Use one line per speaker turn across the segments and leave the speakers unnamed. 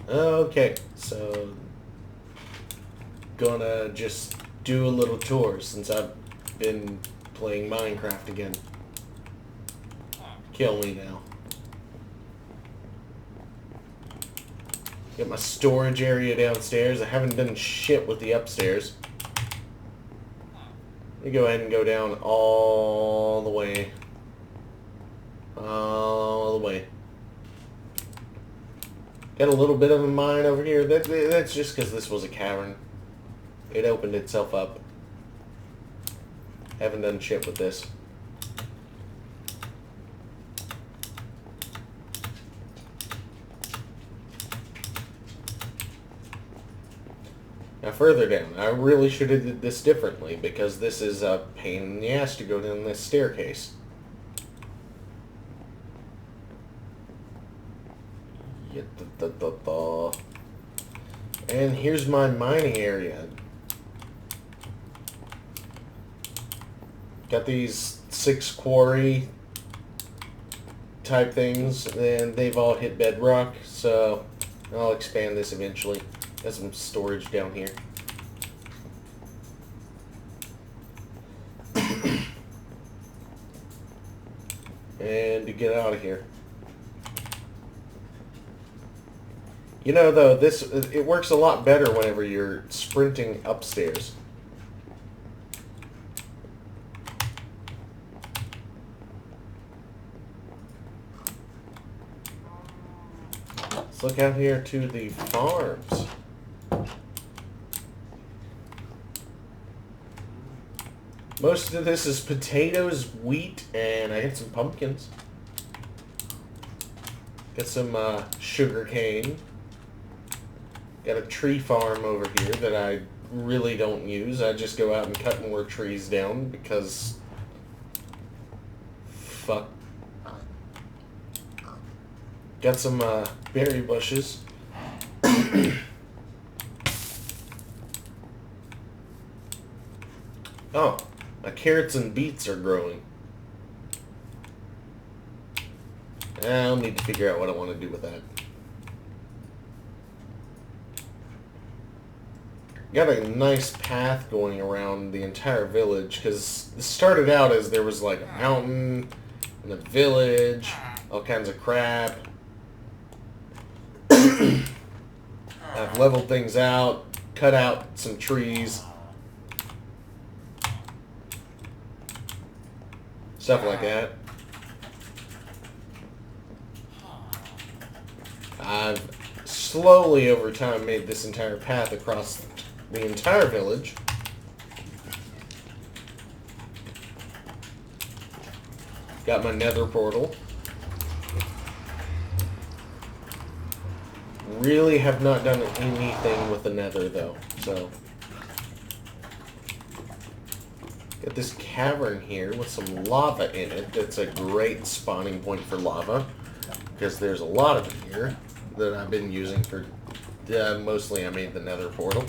Okay, so gonna just do a little tour since I've been playing Minecraft again. Kill me now. Get my storage area downstairs. I haven't done shit with the upstairs. Let me go ahead and go down all the way. All the way. Got a little bit of a mine over here. That's just because this was a cavern. It opened itself up. Haven't done shit with this. Now further down, I really should have did this differently because this is a pain in the ass to go down this staircase. And here's my mining area. Got these 6 quarry type things, and they've all hit bedrock, so I'll expand this eventually. Got some storage down here. And to get out of here. You know, though, it works a lot better whenever you're sprinting upstairs. Let's look out here to the farms. Most of this is potatoes, wheat, and I got some pumpkins. Got some sugar cane. Got a tree farm over here that I really don't use. I just go out and cut more trees down because... fuck. Got some berry bushes. Oh, my carrots and beets are growing. I'll need to figure out what I want to do with that. Got a nice path going around the entire village because it started out as there was like a mountain and a village, all kinds of crap. I've leveled things out, cut out some trees, stuff like that. I've slowly over time made this entire path across the entire village. Got my Nether Portal. Really have not done anything with the Nether though, so. Got this cavern here with some lava in it. That's a great spawning point for lava because there's a lot of it here that I've been using for, mostly I made the Nether Portal.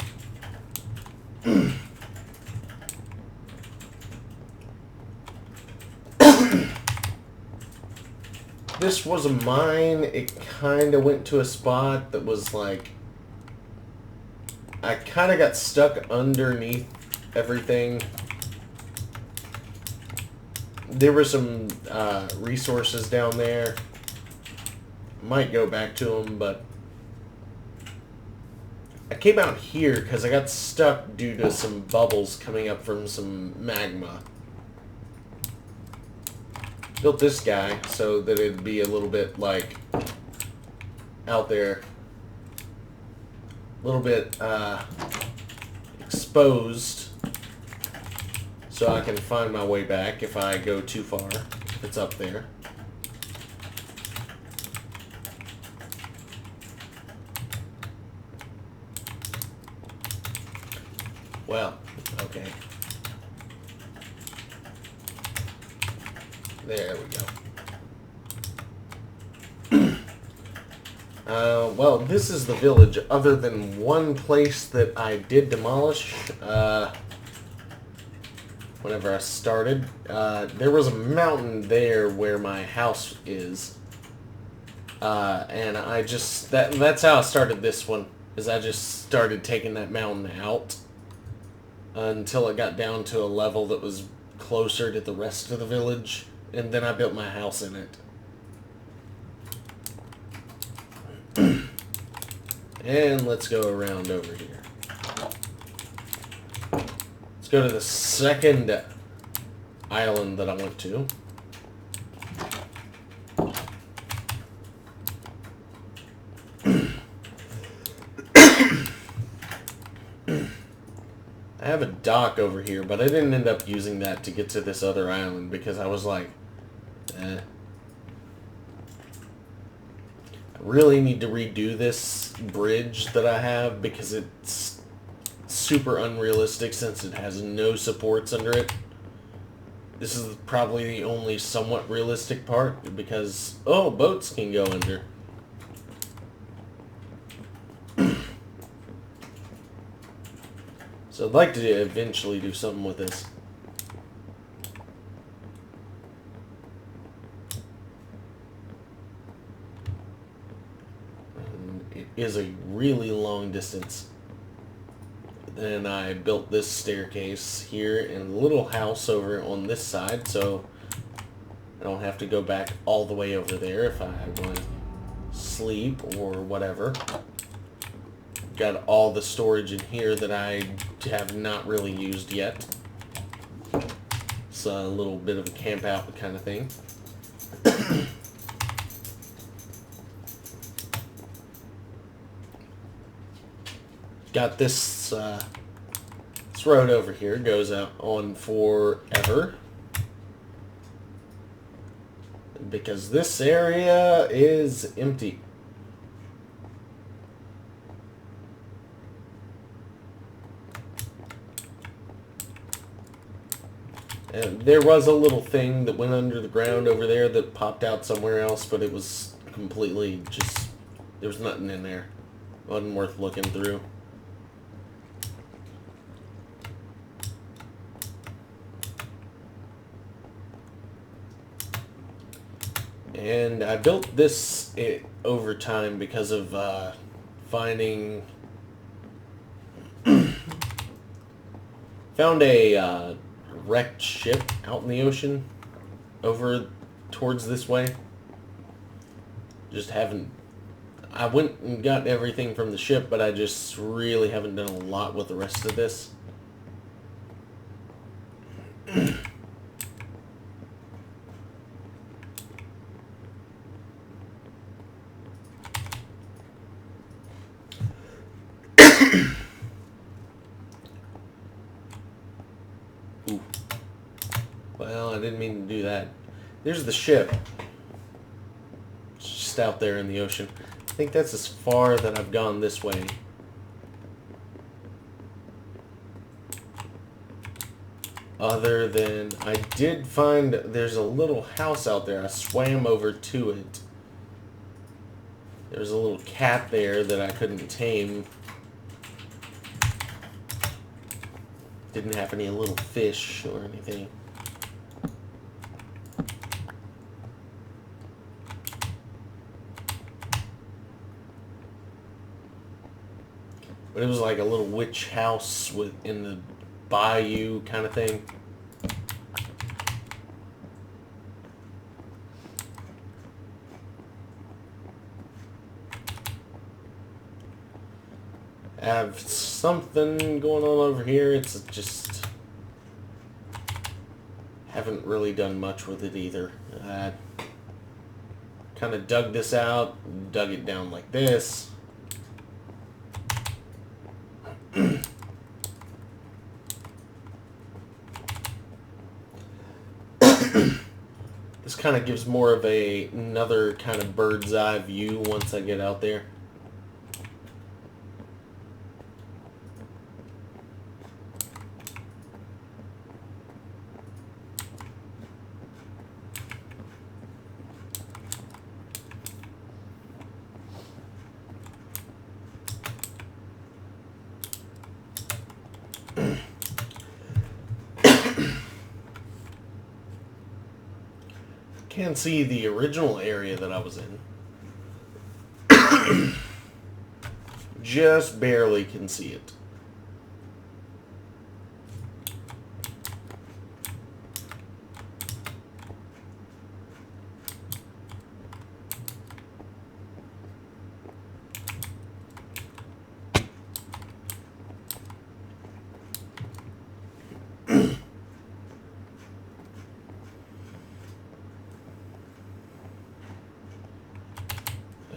This was a mine. It kind of went to a spot that was like... I kind of got stuck underneath everything. There were some resources down there. Might go back to them, but... I came out here because I got stuck due to some bubbles coming up from some magma. Built this guy so that it'd be a little bit like out there, a little bit exposed, so I can find my way back if I go too far, if it's up there. Well, okay. There we go. Well, this is the village, other than one place that I did demolish whenever I started. There was a mountain there where my house is. And I just that's how I started this one. Is I just started taking that mountain out until it got down to a level that was closer to the rest of the village, and then I built my house in it. And let's go around over here. Let's go to the second island that I went to. I have a dock over here, but I didn't end up using that to get to this other island because I was like, I really need to redo this bridge that I have because it's super unrealistic since it has no supports under it. This is probably the only somewhat realistic part because, oh, boats can go under. So I'd like to eventually do something with this. And it is a really long distance. Then I built this staircase here and a little house over on this side, so I don't have to go back all the way over there if I want to sleep or whatever. Got all the storage in here that I have not really used yet. It's a little bit of a camp out kind of thing. Got this road over here, goes out on forever. Because this area is empty. And there was a little thing that went under the ground over there that popped out somewhere else, but it was completely just, there was nothing in there. Wasn't worth looking through. And I built this over time because of finding... found a wrecked ship out in the ocean over towards this way. Just haven't... I went and got everything from the ship, but I just really haven't done a lot with the rest of this. Ooh. Well, I didn't mean to do that. There's the ship. It's just out there in the ocean. I think that's as far that I've gone this way. Other than, I did find there's a little house out there. I swam over to it. There's a little cat there that I couldn't tame. Didn't have any little fish or anything. But it was like a little witch house in the bayou kind of thing. I have something going on over here. It's just haven't really done much with it either. I kind of dug this out, dug it down like this. This kind of gives more of another kind of bird's eye view once I get out there. Can't see the original area that I was in. Just barely can see it.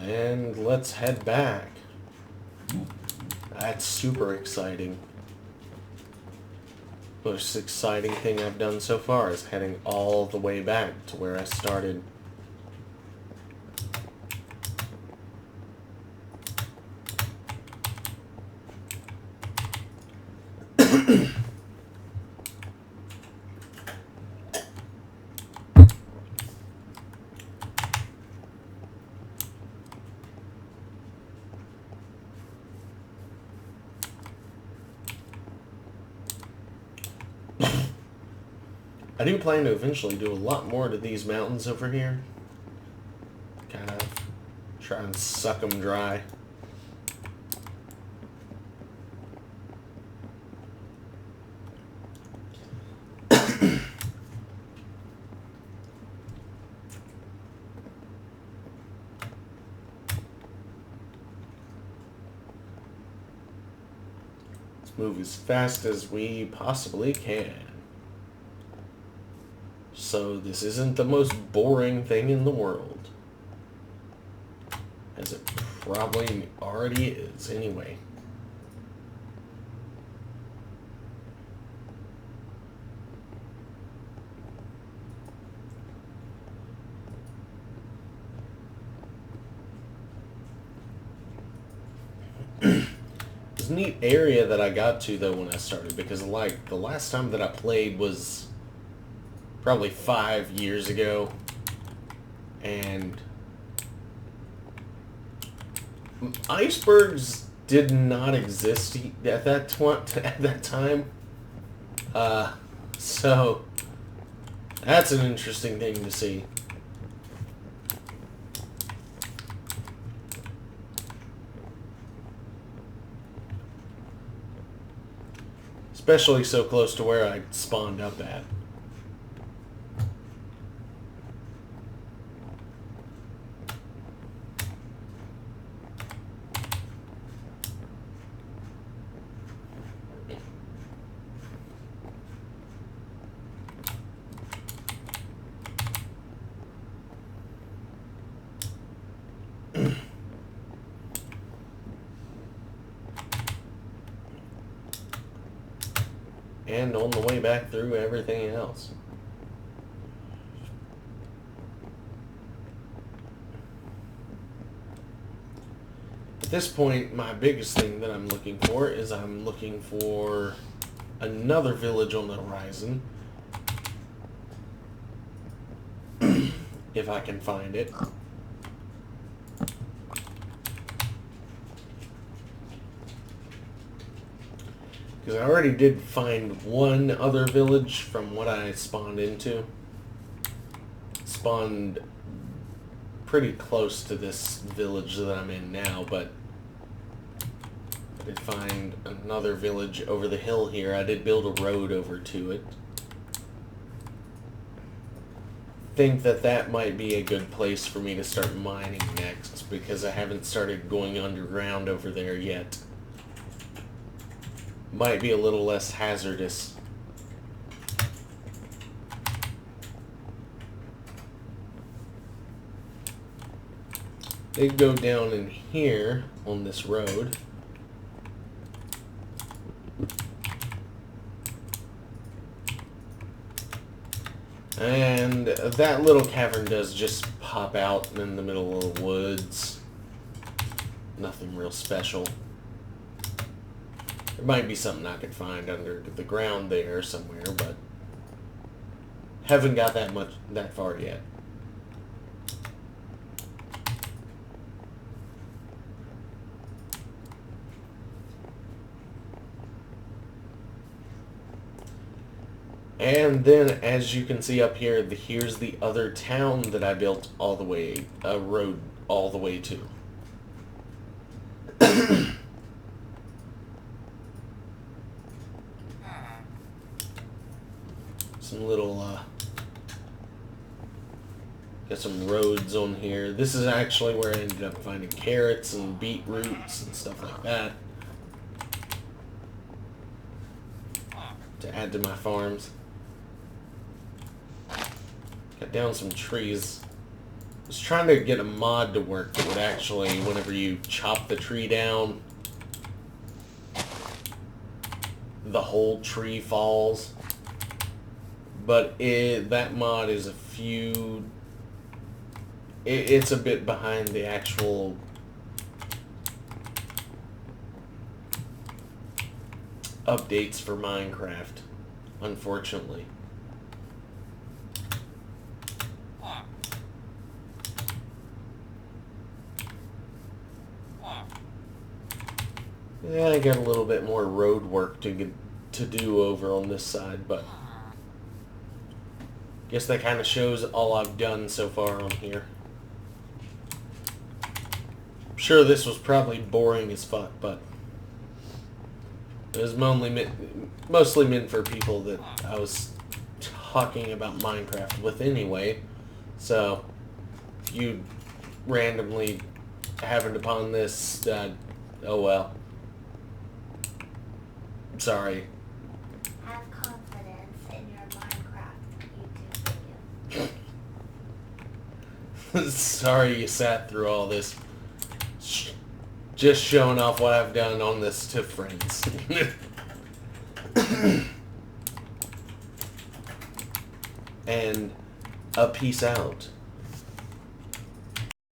And let's head back. That's super exciting. Most exciting thing I've done so far is heading all the way back to where I started. I do plan to eventually do a lot more to these mountains over here. Kind of try and suck them dry. Let's move as fast as we possibly can. So this isn't the most boring thing in the world. As it probably already is anyway. It's a neat area that I got to though when I started, because like the last time that I played was probably 5 years ago, and icebergs did not exist at that time. So that's an interesting thing to see. Especially so close to where I spawned up at. And on the way back through everything else. At this point, my biggest thing that I'm looking for is I'm looking for another village on the horizon. If I can find it. Because I already did find one other village from what I spawned into. Spawned pretty close to this village that I'm in now, but I did find another village over the hill here. I did build a road over to it. Think that that might be a good place for me to start mining next, because I haven't started going underground over there yet. Might be a little less hazardous. They go down in here on this road. And that little cavern does just pop out in the middle of the woods. Nothing real special. There might be something I could find under the ground there somewhere, but haven't got that far yet. And then, as you can see up here, here's the other town that I built a road all the way to. Some little, got some roads on here. This is actually where I ended up finding carrots and beetroots and stuff like that to add to my farms. Cut down some trees. I was trying to get a mod to work that would actually, whenever you chop the tree down, the whole tree falls. But that mod is it's a bit behind the actual updates for Minecraft, unfortunately. Yeah, I got a little bit more road work to do over on this side, but guess that kind of shows all I've done so far on here. I'm sure this was probably boring as fuck, but it was mostly meant for people that I was talking about Minecraft with anyway. So if you randomly happened upon this, oh well. Sorry.
Have confidence in your Minecraft YouTube video.
Sorry you sat through all this. Just showing off what I've done on this to friends. And peace out.